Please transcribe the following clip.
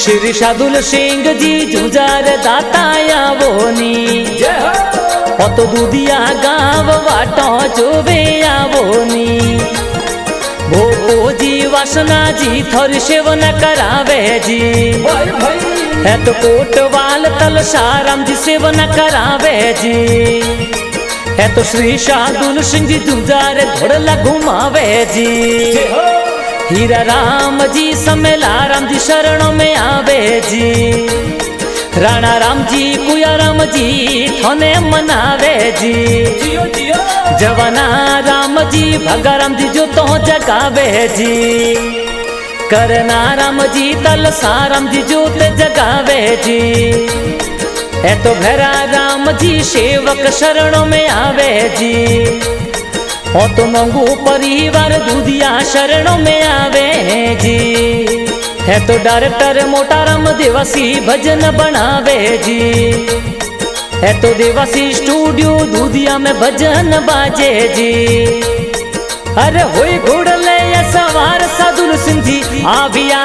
श्री साधुल सिंह जी जुजार दाताया बोनी तो दूधिया गाँव वाटो जोवे आवोनी भोपो जी वासना जी थोर सेवन करावे जी है तो कोटवाल तल साराम जी सेवन करावे जी है तो श्री साधुल सिंह जी जुजार घोड़ला घुमावे जी हीरा राम जी समेला राम जी शरणों में आवे जी राणा राम जी कुया राम जी थोने मनावे जी जवाना राम जी भगा राम जी जो तो जगावे जी करना राम जी तलसा राम जी जोत जगावे जी है तो भैरा राम जी सेवक शरणों में आवे जी ओ तो मंगू परिवार दूधिया शरणों में आवे जी है तो डायरेक्टर मोटा राम देवासी भजन बनावे जी है तो देवासी स्टूडियो दूधिया में भजन बाजे जी अरे होई घोड़ले सवार साधुल सिंह जी आविया